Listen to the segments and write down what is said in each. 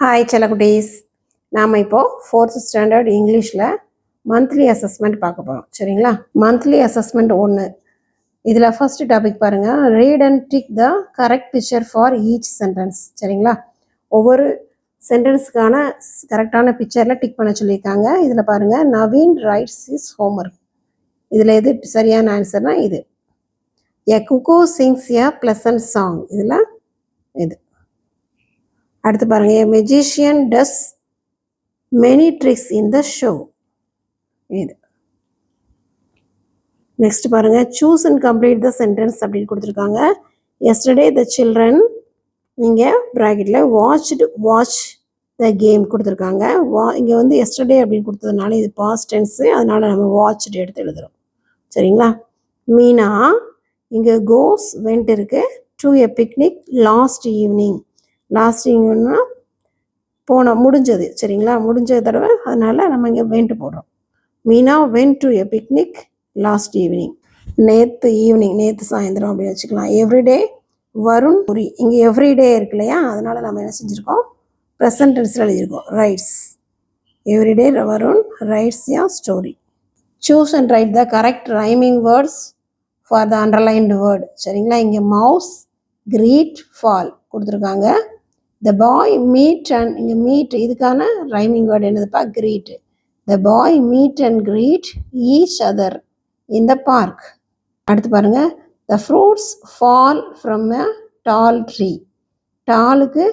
Hi செல்லக்குட்டீஸ். நாம் இப்போது 4th standard இங்கிலீஷில் மந்த்லி அசஸ்மெண்ட் பார்க்க போகிறோம். சரிங்களா? Monthly assessment 1. இதில் ஃபர்ஸ்ட் டாபிக் பாருங்கள், read and tick the correct picture for each sentence. சரிங்களா? ஒவ்வொரு சென்டென்ஸுக்கான கரெக்டான பிக்சரில் டிக் பண்ண சொல்லியிருக்காங்க. இதில் பாருங்கள், நவீன் ரைட்ஸ் இஸ் ஹோம்ஒர்க். இதில் எது சரியான ஆன்சர்னா இது. A cuckoo sings a pleasant song. இதில் இது. அடுத்து பாருங்க, a magician does many tricks in the show. இது. நெக்ஸ்ட் பாருங்க, choose and complete the sentence அப்படின்னு கொடுத்துருக்காங்க. எஸ்டர்டே த சில்ட்ரன், இங்கே ப்ராக்கெட்டில் வாட்ச் த கேம் கொடுத்துருக்காங்க. இங்கே வந்து எஸ்டர்டே அப்படின்னு கொடுத்ததுனால இது பாஸ்ட் டென்ஸு, அதனால நம்ம வாட்ச்டு எடுத்து எழுதுகிறோம். சரிங்களா? மீனா இங்கே கோஸ் வெண்ட் இருக்கு to a picnic last evening. Last ஈவினிங்னா முடிஞ்சது. சரிங்களா? முடிஞ்ச தடவை, அதனால் நம்ம இங்கே வெண்ட் போடுறோம். Meena went to a picnic last evening. நேற்று ஈவினிங், நேற்று சாயந்தரம் அப்படின்னு வச்சுக்கலாம். எவ்ரிடே வருண் புரி. இங்கே எவ்ரிடே இருக்கு இல்லையா, அதனால் நம்ம என்ன செஞ்சுருக்கோம், ப்ரெசன்ட் டென்ஸில் எழுதியிருக்கோம். Writes. Everyday Varun writes a story. Choose and write the correct rhyming words for the underlined word. சரிங்களா? இங்கே மவுஸ், கிரீட், ஃபால் கொடுத்துருக்காங்க. த பாய் மீட் அண்ட், இங்கே மீட் இதுக்கான ரைமிங் வேர்டு என்னதுப்பா, greet. The boy meet and greet each other in the park. அடுத்து பாருங்க, the fruits fall from a tall tree. டாலுக்கு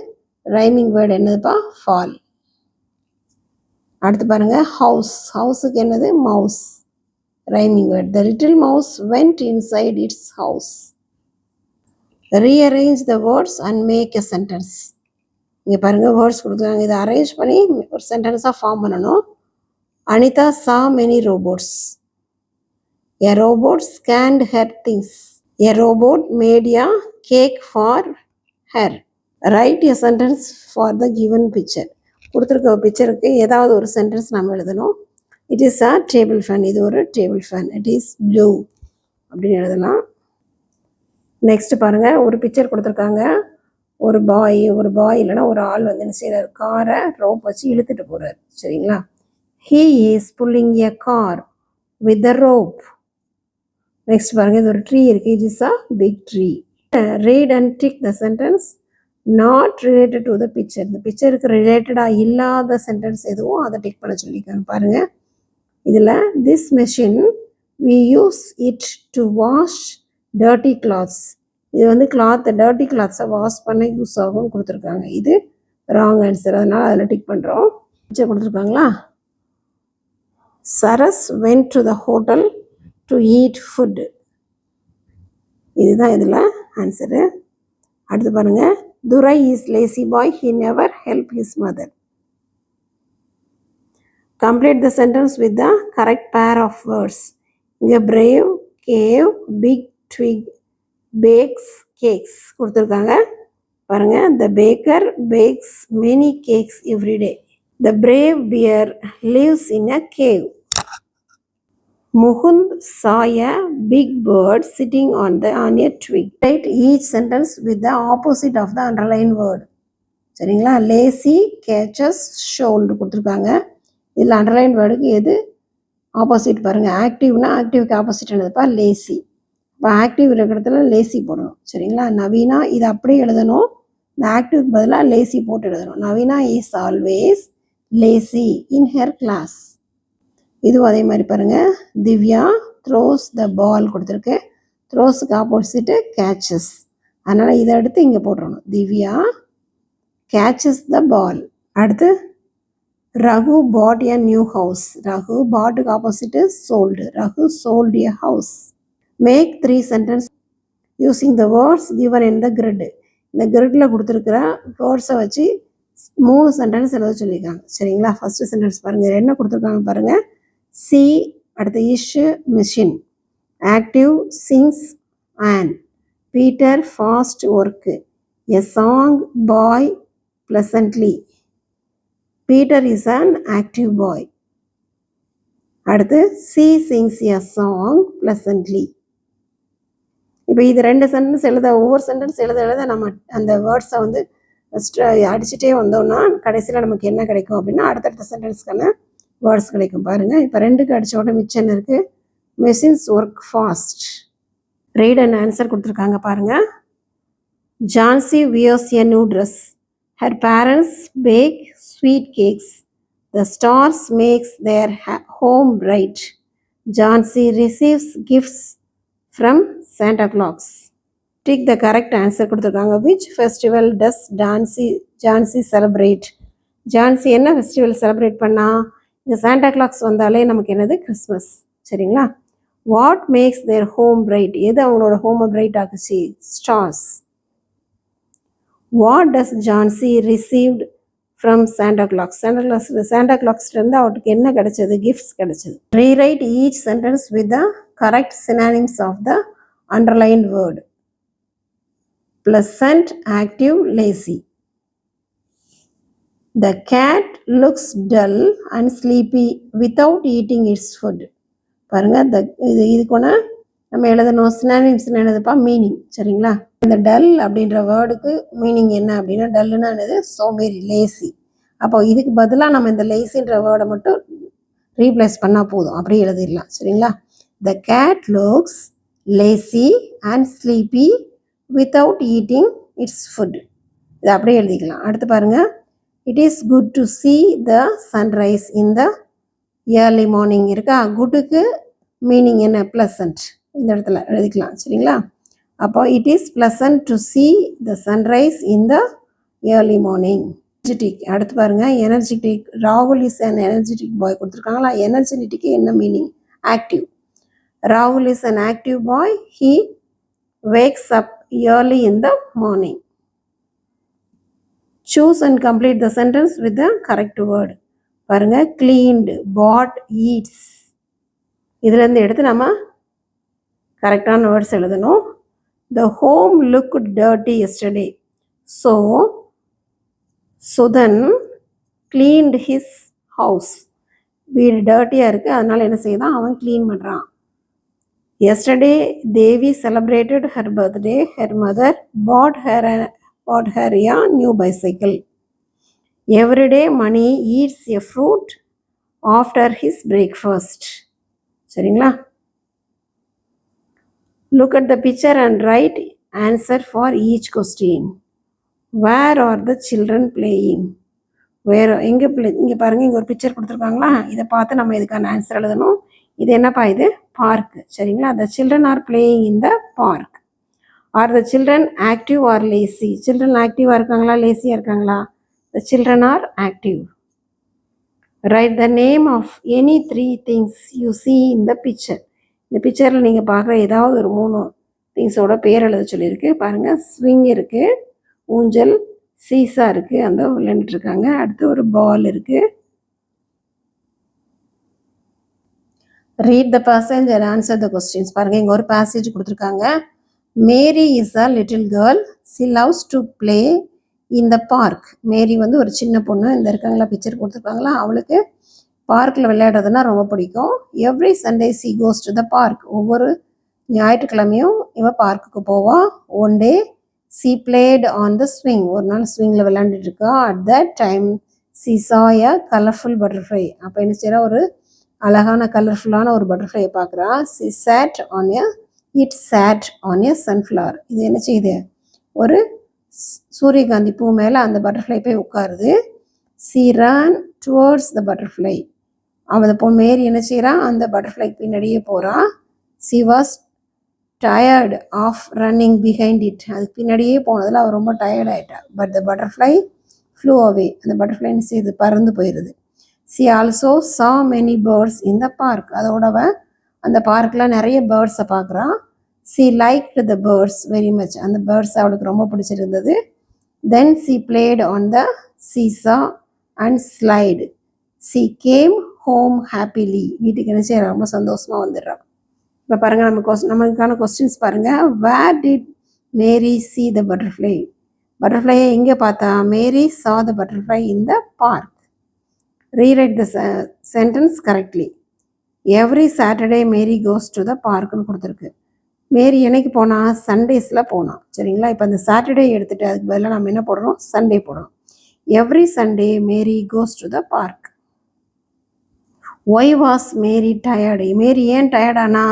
rhyming word என்னதுப்பா, ஃபால். அடுத்து பாருங்க, ஹவுஸ். ஹவுஸுக்கு என்னது, mouse. Rhyming word, the little mouse went inside its house. Rearrange the words and make a sentence. இங்கே பாருங்கள், வேர்ட்ஸ் கொடுத்துருக்காங்க. இதை அரேஞ்ச் பண்ணி ஒரு சென்டென்ஸாக ஃபார்ம் பண்ணணும். Anitha saw many robots. A robot scanned her things. A robot made a cake for her. Write a sentence for the given picture. கொடுத்துருக்க பிக்சருக்கு ஏதாவது ஒரு சென்டென்ஸ் நம்ம எழுதணும். It is a table fan. இது ஒரு table fan. It is blue அப்படின்னு எழுதலாம். நெக்ஸ்ட் பாருங்கள், ஒரு பிக்சர் கொடுத்துருக்காங்க. ஒரு பாய் இல்லைன்னா ஒரு ஆள் வந்து என்ன செய்கிறார், காரை ரோப் வச்சு இழுத்துட்டு போகிறார். சரிங்களா? He is pulling a car with the rope. Next பாருங்கள், இது ஒரு ட்ரீ இருக்குது. It is a big tree. Read and tick the sentence not related to the picture. இந்த பிக்சருக்கு ரிலேட்டடாக இல்லாத சென்டென்ஸ் எதுவும் அதை டிக் பண்ண சொல்லியிருக்காங்க. பாருங்கள், இதில் this machine we use it to wash dirty clothes. இது வந்து டர்ட்டி கிளாத்ஸை வாஷ் பண்ண யூஸ் ஆகும்னு கொடுத்துருக்காங்க. இது ராங் ஆன்சர், அதனால் அதில் டிக் பண்ணுறோம். பிக்சர் கொடுத்துருக்காங்களா, Saras went to the hotel to eat food. இதுதான் இதில் ஆன்சரு. அடுத்து பாருங்கள், Durai is lazy boy, he never help his mother. Complete the sentence with the correct pair of words. இங்கே brave, cave, big, twig, bakes, cakes கொடுத்துருக்காங்க. பாருங்கள், the baker bakes many cakes every day. The brave bear lives in a cave. Mukund saw a big bird sitting on a twig. Write each sentence with the opposite of the underlined word. சரிங்களா? Lazy, catches, should கொடுத்துருக்காங்க. இதில் underline வேர்டுக்கு எது opposite பாருங்கள். ஆக்டிவ்னா ஆக்டிவ்க்கு opposite என்னதுப்பா, lazy. இப்போ active இருக்கிறதுல lazy போடணும். சரிங்களா? நவீனா இது அப்படியே எழுதணும். இந்த ஆக்டிவ்க்கு பதிலாக லேசி போட்டு எழுதணும். Naveena is always lazy in her class. இதுவும் அதே மாதிரி பாருங்கள். திவ்யா த்ரோஸ் த பால் கொடுத்துருக்கு. த்ரோஸுக்கு ஆப்போசிட்டு கேச்சஸ், அதனால் இதை எடுத்து இங்கே போட்டுடணும். Divya catches the ball. அடுத்து Raghu bought a new house. Raghu பாட்டுக்கு opposite sold. Raghu sold a house. Make 3 sentence using the words given in the grid. இந்த கிரிட்டில் கொடுத்துருக்கிற வேர்ட்ஸை வச்சு 3 சென்டென்ஸ் எழுத சொல்லியிருக்காங்க. சரிங்களா? ஃபஸ்ட்டு சென்டென்ஸ் பாருங்கள், என்ன கொடுத்துருக்காங்க பாருங்கள். சி, அடுத்த இஷு, மிஷின். Active, sings, an. Peter fast work. A song, boy, pleasantly. Peter is an active boy. அடுத்து she sings a song pleasantly. இப்போ இது 2 சென்டென்ஸ் எழுத, ஒவ்வொரு சென்டென்ஸ் எழுத நம்ம அந்த வேர்ட்ஸை வந்து அடிச்சுட்டே வந்தோம்னா கடைசியில் நமக்கு என்ன கிடைக்கும் அப்படின்னா அடுத்தடுத்த சென்டென்ஸ்க்கான வேர்ட்ஸ் கிடைக்கும். பாருங்கள், இப்போ 2க்கு அடித்த உடனே மிச்சம் என்ன இருக்குது? Machines work fast. Read and answer கொடுத்துருக்காங்க பாருங்கள். Jhansi wears a new dress. Her parents bake sweet cakes. The stars makes their home bright. Jhansi receives gifts from Santa Claus. Take the correct answer கொடுத்துருக்காங்க. Which festival does Jhansi celebrate? Jhansi என்ன festival celebrate பண்ணா? இந்த Santa Claus வந்தாலே நமக்கு என்னது? Christmas. சரிங்களா? What makes their home bright? எது அவங்களோட ஹோமை பிரைட் ஆக்குச்சு? Stars. What does Jhansi received from Santa Claus? Santa கிளாக்ஸ்லேருந்து அவருக்கு என்ன கிடைச்சது? கிஃப்ட்ஸ் கிடைச்சது. Rewrite each sentence with the correct synonyms of the underlined word. Pleasant, active, lazy. The cat looks dull and sleepy without eating its food. பாருங்க, இதுக்குன்னா நம்ம எழுதணும் சினானிம்ஸ்னு எழுதுப்பா meaning. சரிங்களா? இந்த டல் அப்படின்ற வேர்டுக்கு மீனிங் என்ன அப்படின்னா, டல்லுன்னா என்னது? சோம்பேறி, லேசி. அப்போ இதுக்கு பதிலாக நம்ம இந்த லேசின்ற வேர்டை மட்டும் ரீப்ளேஸ் பண்ணால் போதும், அப்படியே எழுதிடலாம். சரிங்களா? The cat looks lazy and sleepy without eating its food. இது அப்படியே எழுதிக்கலாம். அடுத்து பாருங்கள், it is good to see the sunrise in the early morning. இருக்கா? குட்டுக்கு மீனிங் என்ன? ப்ளசன்ட். இந்த இடத்துல எழுதிக்கலாம். சரிங்களா? அப்போ it is pleasant to see the sunrise in the early morning. Energetic. அடுத்து பாருங்கள், எனர்ஜெட்டிக். ராகுல் இஸ் an energetic boy கொடுத்துருக்காங்களா? எனர்ஜெட்டிக்கு என்ன மீனிங்? ஆக்டிவ். ராகுல் is an active boy. He wakes up early in the morning. Choose and complete the sentence with the correct word. பாருங்க, cleaned, bought, eats. இதுலேருந்து எடுத்து நம்ம கரெக்டான வேர்ட்ஸ் எழுதணும். The home looked dirty yesterday. So Sudhan cleaned his house. வீடு டர்ட்டியாக இருக்குது, அதனால் என்ன செய்தான்? அவன் க்ளீன் பண்ணுறான். Yesterday, Devi celebrated her birthday. Her mother bought her a new bicycle. Every day, Mani eats a fruit after his breakfast. சரிங்களா? Look at the picture and write answer for each question. Where are the children playing? இங்கே பாருங்கள், இங்கே ஒரு picture கொடுத்துருக்காங்களா? இதை பார்த்து நம்ம இதுக்கான ஆன்சர் எழுதணும். இது என்னப்பா? இது பார்க்கு. சரிங்களா? The children are playing in the park. Are the children active or lazy? Children ஆக்டிவாக இருக்காங்களா, லேசியாக இருக்காங்களா? The children are active. Write the name of any 3 things you see in the picture. இந்த பிக்சரில் நீங்கள் பார்க்குற ஏதாவது ஒரு 3 திங்ஸோட பேர் எழுத சொல்லியிருக்கு. பாருங்கள், ஸ்விங் இருக்குது, ஊஞ்சல், சீசா இருக்குது, அந்த விளையாண்டுருக்காங்க. அடுத்து ஒரு பால் இருக்குது. Read the passage and answer the questions. பாருங்கள், இங்கே ஒரு பேசேஜ் கொடுத்துருக்காங்க. Mary is a little girl. She loves to play in the park. Mary வந்து ஒரு சின்ன பொண்ணு. இந்த இருக்காங்களா பிக்சர் கொடுத்துருக்காங்களா? அவளுக்கு பார்க்கில் விளையாடுறதுனா ரொம்ப பிடிக்கும். Every Sunday she goes to the park. ஒவ்வொரு ஞாயிற்றுக்கிழமையும் இவள் பார்க்குக்கு போவாள். One day she played on the swing. ஒரு நாள் ஸ்விங்கில் விளையாண்டுட்டு இருக்கா. அட் தட் டைம் சி சா எ கலர்ஃபுல் பட்டர்ஃப்ளை. அப்போ என்ன செய்யறா? ஒரு அழகான கலர்ஃபுல்லான ஒரு பட்டர்ஃப்ளையை பார்க்குறா. She sat on a sunflower. இது என்ன செய்யுது? ஒரு சூரியகாந்தி பூ மேலே அந்த பட்டர்ஃப்ளை போய் உட்காருது. She run towards the butterfly. அவன் மேரி என்ன செய்கிறான்? அந்த பட்டர்ஃப்ளைக்கு பின்னாடியே போகிறான். She was tired of running behind it. அதுக்கு பின்னாடியே போனதில் அவள் ரொம்ப டயர்ட் ஆகிட்டா. But the butterfly flew away. அந்த பட்டர்ஃப்ளை என்ன செய்யுது? பறந்து போயிடுது. She also saw many birds in the park. அதோடவ அந்த பார்க்கில் நிறைய பேர்ட்ஸை பார்க்குறான். She liked the birds very much. அந்த பேர்ட்ஸ் அவளுக்கு ரொம்ப பிடிச்சிருந்தது. Then C played on the seesaw and slide. C game home happily. வீட்டுக்கு என்ன செய்ய? ரொம்ப சந்தோஷமாக வந்துடுறான். இப்போ பாருங்கள், நமக்கான கொஸ்டின்ஸ் பாருங்கள். Where did Mary see the butterfly? பட்டர்ஃப்ளையை எங்கே பார்த்தா? Mary saw the butterfly in the park. Rewrite the sentence correctly. Every Saturday Mary goes to the பார்க்குன்னு கொடுத்துருக்கு. மேரி என்னைக்கு போனா சண்டேஸில் போனான். சரிங்களா? இப்போ அந்த சாட்டர்டே எடுத்துகிட்டு அதுக்கு பதிலாக நம்ம என்ன போடுறோம், சண்டே போடுறோம். Every Sunday Mary goes to the park. Why was Mary tired? Mary ஏன் டயர்டானா?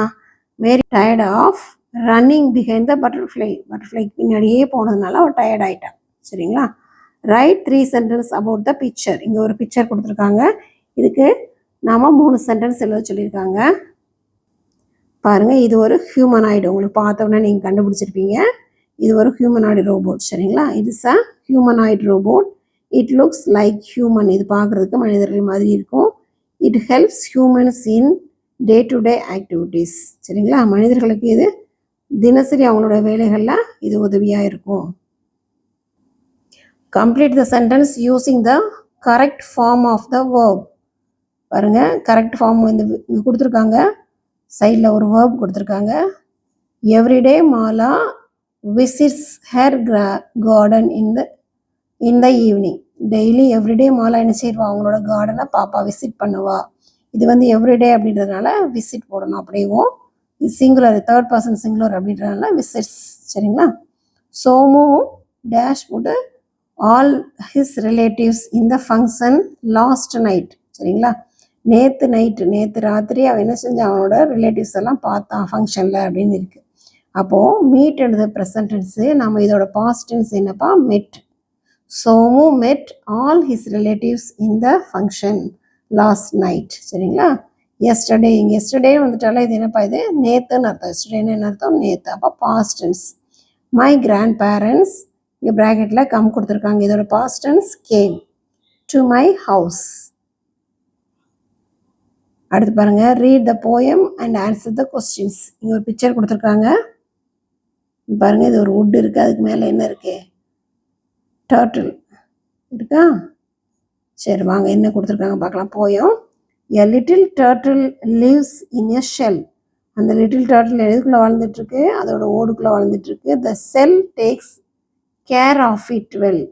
Mary tired of running behind the பட்டர்ஃப்ளைக்கு பின்னாடியே போனதுனால அவள் டயர்ட் ஆகிட்டான். சரிங்களா? Right 3 sentence about the picture. இங்கே ஒரு பிக்சர் கொடுத்துருக்காங்க. இதுக்கு நாம் 3 சென்டென்ஸ் எழுத சொல்லியிருக்காங்க. பாருங்கள், இது ஒரு ஹியூமனாய்டு. உங்களுக்கு பார்த்தோன்னே நீங்கள் கண்டுபிடிச்சிருப்பீங்க. இது ஒரு ஹியூமனாய்டு ரோபோட். சரிங்களா? இது is a humanoid robot. It looks like human. இது பார்க்குறதுக்கு மனிதர்கள் மாதிரி இருக்கும். It helps humans in day to day activities. சரிங்களா? மனிதர்களுக்கு இது தினசரி அவங்களோட வேலைகளில் இது உதவியாக இருக்கும். Complete the sentence using the correct form of the verb. பாருங்கள், கரெக்ட் ஃபார்ம் வந்து இங்கே கொடுத்துருக்காங்க. சைடில் ஒரு வேர்ப் கொடுத்துருக்காங்க. Everyday Mala visits her garden in the evening. Daily everyday Mala என்ன செய்வா, அவங்களோட கார்டனை பாப்பா விசிட் பண்ணுவா. இது வந்து எவ்ரிடே அப்படின்றதுனால விசிட் போடணும். அப்படியும் இது சிங்குலர், தேர்ட் பர்சன் சிங்குலர் அப்படின்றதுனால விசிட்ஸ். சரிங்களா? சோமு டேஷ் போட்டு all his relatives in the function last night. சரிங்களா? நேற்று ராத்திரி அவன் என்ன செஞ்சான், அவனோட ரிலேட்டிவ்ஸ் எல்லாம் பார்த்தான் ஃபங்க்ஷனில் அப்படின்னு இருக்குது. அப்போது மீட் எழுத ப்ரெசன்ட் டென்ஸு. நம்ம இதோட பாஸ்ட் டென்ஸ் என்னப்பா, மெட். சோமு மெட் all his relatives in the function last night. சரிங்களா? எஸ்டர்டே, இங்கே எஸ்டர்டே வந்துட்டால இது என்னப்பா, இது நேற்றுன்னு அர்த்தம். எஸ்டர்டேன்னு என்ன அர்த்தம், நேற்று. அப்போ past tense. My grandparents, இங்கே ப்ராக்கெட்டில் கம் கொடுத்துருக்காங்க. இதோட past tense came to my house. அடுத்து பாருங்கள், read the poem and answer the questions. இங்கே ஒரு பிக்சர் கொடுத்துருக்காங்க. பாருங்கள், இது ஒரு வுட் இருக்குது. அதுக்கு மேலே என்ன இருக்குது, டர்ட்டில் இருக்கா? சரி, வாங்க என்ன கொடுத்துருக்காங்க பார்க்கலாம். Poem. A little turtle lives in a shell. அந்த லிட்டில் டர்ட்டில் எதுக்குள்ளே வாழ்ந்துட்டுருக்கு, அதோட ஓடுக்குள்ளே வாழ்ந்துட்டுருக்கு. The shell takes care of it well.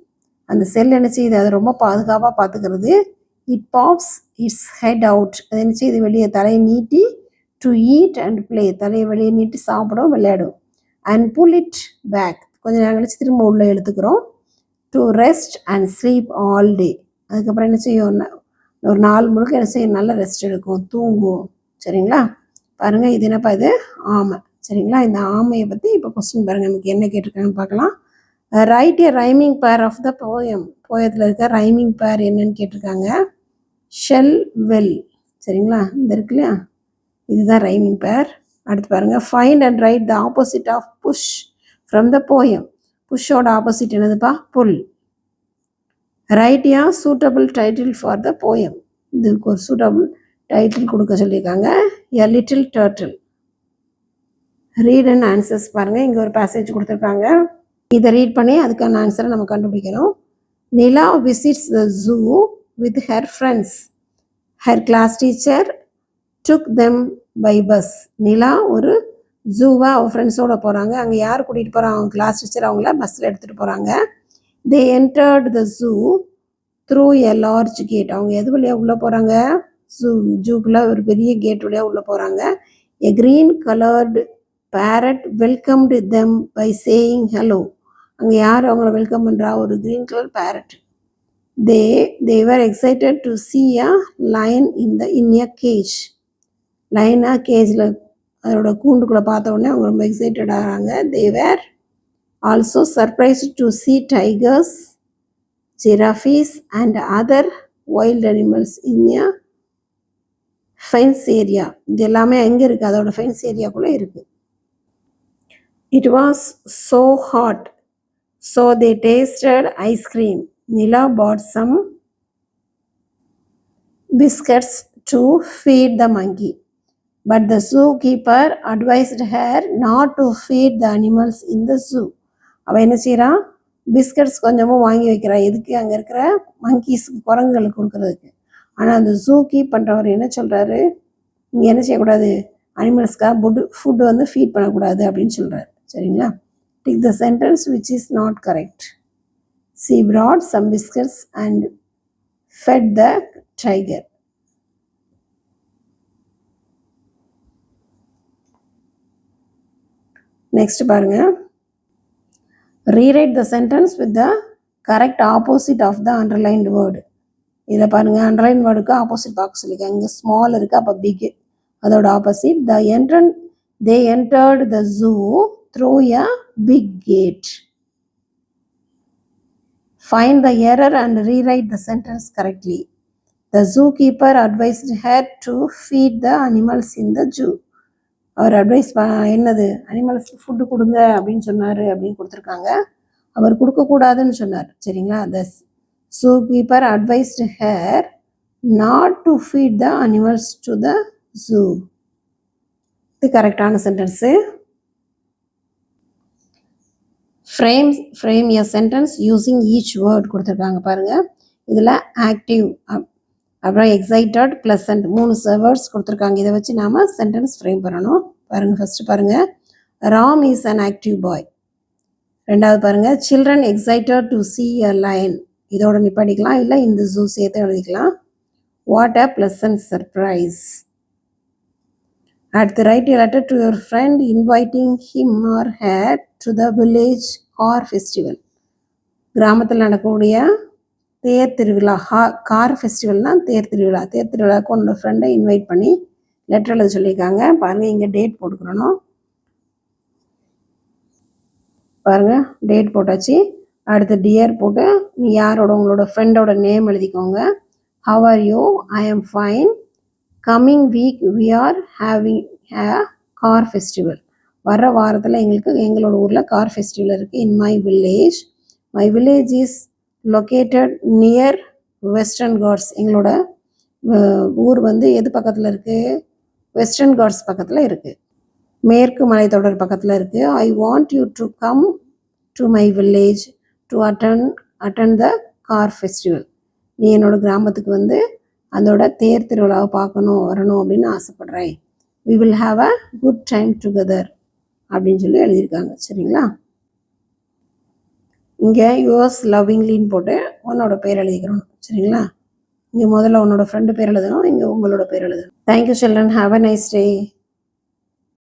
அந்த செல் என்ன செய்யுது, அதை ரொம்ப பாதுகாப்பாக பார்த்துக்கிறது. It pops its head out. அது என்ன செய்யுது, வெளியே தலையை நீட்டி. டு ஈட் அண்ட் பிளே, தலையை வெளியே நீட்டி சாப்பிடும், விளையாடும். அண்ட் புல் இட் பேக், கொஞ்சம் நேரம் கழிச்சு திரும்ப உள்ளே எடுத்துக்கிறோம். To rest and sleep all day. அதுக்கப்புறம் என்ன செய்யும், ஒரு நாள் முழுக்க என்ன செய்யும், நல்ல ரெஸ்ட் எடுக்கும், தூங்கும். சரிங்களா? பாருங்கள், இது என்னப்பா, இது ஆமை. சரிங்களா? இந்த ஆமையை பற்றி இப்போ கொஸ்டின் பாருங்கள், நமக்கு என்ன கேட்டிருக்காங்கன்னு பார்க்கலாம். Write a rhyming pair of the poem. போயத்தில் இருக்க ரைமிங் பேர் என்னன்னு கேட்டிருக்காங்க. Shell well. சரிங்களா? இந்த இருக்கு இல்லையா, இதுதான் ரைமிங் பேர். அடுத்து பாருங்கள், find and write the opposite of push from the poem. புஷ்ஷோட ஆப்போசிட் என்னதுப்பா, pull. Write a suitable title for the poem. இதுக்கு ஒரு சூட்டபிள் டைட்டில் கொடுக்க சொல்லியிருக்காங்க. A little turtle. Read and answers பாருங்கள், இங்கே ஒரு பேசேஜ் கொடுத்துருக்காங்க. இதை ரீட் பண்ணி அதுக்கான ஆன்சரை நம்ம கண்டுபிடிக்கணும். Nila visits the zoo with her friends. Her class teacher took them by bus. Nila ஒரு ஜூவை அவள் ஃப்ரெண்ட்ஸோடு போகிறாங்க. அங்கே யார் கூட்டிகிட்டு போகிறாங்க, அவங்க கிளாஸ் டீச்சர் அவங்கள பஸ்ஸில் எடுத்துகிட்டு போகிறாங்க. They entered the zoo through a large gate. அவங்க எது வழியாக உள்ளே போகிறாங்க, ஜூக்குள்ளே ஒரு பெரிய கேட் வழியாக உள்ளே போகிறாங்க. A green coloured parrot welcomed them by saying hello. அங்கே யார் அவங்கள வெல்கம் பண்ணுறா, ஒரு green colour parrot. they were excited to see a lion in a cage. லைனா கேஜில், அதோட கூண்டுக்குள்ளே பார்த்த உடனே அவங்க ரொம்ப எக்ஸைட்டட் ஆகிறாங்க. they were also surprised to see tigers, giraffes and other wild animals in a fence area. இது எல்லாமே எங்கே இருக்குது, அதோட ஃபென்ஸ் ஏரியாக்குள்ளே இருக்குது. It was so hot, so they tasted ice cream. Nila bought some biscuits to feed the monkey, but the zookeeper advised her not to feed the animals in the zoo. அவள் என்ன செய்கிறா, biscuits கொஞ்சமும் வாங்கி வைக்கிறா. எதுக்கு, அங்கே இருக்கிற மங்கீஸுக்கு, குரங்குகளுக்கு கொடுக்குறதுக்கு. ஆனால் அந்த ஜூ கீப் பண்ணுறவர் என்ன சொல்கிறாரு, இங்கே என்ன செய்யக்கூடாது, அனிமல்ஸ்க்காக ஃபுட்டு வந்து ஃபீட் பண்ணக்கூடாது அப்படின்னு சொல்கிறார். சரிங்களா? Tick the sentence which is not correct. She brought some biscuits and fed the tiger. Next பாருங்க, rewrite the sentence with the correct opposite of the underlined word. இதில் பாருங்க, அண்டர்லைன் வேர்டுக்கு ஆப்போசிட் பார்க்க சொல்லியிருக்காங்க. இங்கே ஸ்மால் இருக்குது, அப்போ பிக், அதோட opposite. they entered the zoo through a big gate. Find the error and rewrite the sentence correctly. The zookeeper advised her to feed the animals in the zoo. அவர் advice என்னது, அனிமல்ஸ்க்கு food கொடுங்க அப்படின்னு சொன்னார் அப்படின்னு கொடுத்துருக்காங்க. அவர் கொடுக்கக்கூடாதுன்னு சொன்னார். சரிங்களா? the zookeeper advised her not to feed the animals to the zoo. இது கரெக்டான சென்டென்ஸு. ஃப்ரேம் எ சென்டென்ஸ் யூஸிங் ஈச் வேர்ட் கொடுத்துருக்காங்க பாருங்கள். இதில் ஆக்டிவ், அப்புறம் எக்ஸைட்டட், ப்ளசண்ட் 3 வேர்ட்ஸ் கொடுத்துருக்காங்க. இதை வச்சு நாம் சென்டென்ஸ் ஃப்ரேம் பண்ணணும். பாருங்கள், ஃபஸ்ட்டு பாருங்கள், ராம் இஸ் அன் ஆக்டிவ் பாய். ரெண்டாவது பாருங்கள், children excited to see a lion. இதோட நிப்பாட்டிக்கலாம், இல்லை இந்த ஜூ சேர்த்து எழுதிக்கலாம். What a pleasant surprise. அடுத்து, right a letter to your friend inviting him or her to the village car festival. கிராமத்தில் நடக்கக்கூடிய தேர் திருவிழா, கார் ஃபெஸ்டிவல்னால் தேர் திருவிழா. தேர் திருவிழாவுக்கு உன்னோட ஃப்ரெண்டை இன்வைட் பண்ணி லெட்டர் எழுத சொல்லியிருக்காங்க. பாருங்கள், இங்கே டேட் போட்டுக்கிறணும். பாருங்கள், டேட் போட்டாச்சு. அடுத்து டியர் போட்டு நீ யாரோட, உங்களோட ஃப்ரெண்டோட நேம் எழுதிக்கோங்க. How are you? I am fine. Coming week we are having a car festival. வர்ற வாரத்தில் எங்களோட ஊரில் கார் ஃபெஸ்டிவல் இருக்குது. In my village. My village is located near western Ghats. எங்களோட ஊர் வந்து எது பக்கத்தில் இருக்குது? வெஸ்டர்ன் காட்ஸ் பக்கத்தில் இருக்குது, மேற்கு மலைத்தொடர் பக்கத்தில் இருக்குது. I want you to come to my village to attend the car festival. நீ என்னோடய கிராமத்துக்கு வந்து அதோட தேர் திருவிழாவை வரணும் அப்படின்னு ஆசைப்பட்றேன். We will have a good time together அப்படின்னு சொல்லி எழுதியிருக்காங்க. சரிங்களா? இங்கே யுவர்ஸ் லவ்விங்லின்னு போட்டு உன்னோட பேர் எழுதிக்கிறோம். சரிங்களா? இங்கே முதல்ல உன்னோட ஃப்ரெண்டு பேர் எழுதணும், இங்கே உங்களோட பேர் எழுதணும். Thank you children, have a nice day.